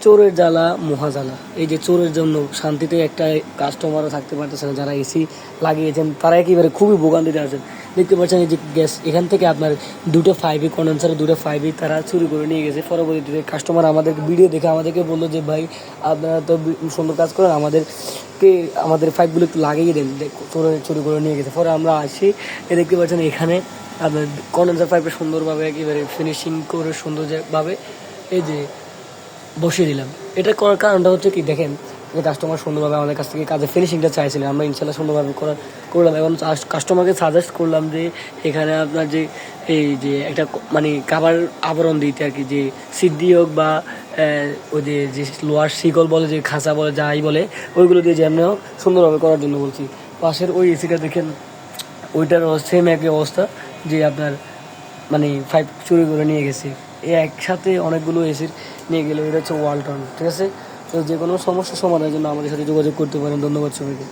চোরের জ্বালা মহা জ্বালা। এই যে চোরের জন্য শান্তিতে একটা কাস্টমারও থাকতে পারতেছে না, যারা এসি লাগিয়েছেন তারা একেবারে খুবই ভোগান্তিতে আছেন। দেখতে পাচ্ছেন এই যে গ্যাস এখান থেকে আপনার দুটো ফাইভি কন্ডেন্সারে দুটো ফাইভি তারা চুরি করে নিয়ে গেছে। পরবর্তীতে কাস্টমার আমাদেরকে ভিডিও দেখে আমাদেরকে বললো যে ভাই আপনারা তো সুন্দর কাজ করেন, আমাদের পাইপগুলো একটু লাগিয়ে দেন, চুরি করে নিয়ে গেছে। পরে আমরা আসি, দেখতে পাচ্ছেন এখানে আপনার কন্ডেন্সার পাইপে সুন্দরভাবে একেবারে ফিনিশিং করে সুন্দরভাবে এই যে বসিয়ে দিলাম। এটা করার কারণটা হচ্ছে কি, দেখেন যে কাস্টমার সুন্দরভাবে আমাদের কাছ থেকে কাজের ফিনিশিংটা চাইছিলেন, আমরা ইনশাল্লাহ সুন্দরভাবে করলাম। এবং কাস্টমারকে সাজেস্ট করলাম যে এখানে আপনার যে এই যে একটা মানে কাবার আবরণ দিতে আর কি, যে সিদ্ধি হোক বা ওই যে লোহার শিকল বলে, যে খাঁচা বলে, যাই বলে, ওইগুলো দিয়ে যেমন হোক সুন্দরভাবে করার জন্য বলছি। পাশের ওই এসিটা দেখেন, ওইটার সেম একই অবস্থা, যে আপনার মানে পাইপ চুরি করে নিয়ে গেছে। একসাথে অনেকগুলো এসির নিয়ে গেলো। এটা হচ্ছে ওয়ালটন, ঠিক আছে। তো যে কোনো সমস্যার সমাধানের জন্য আমাদের সাথে যোগাযোগ করতে পারেন। ধন্যবাদ সবাইকে।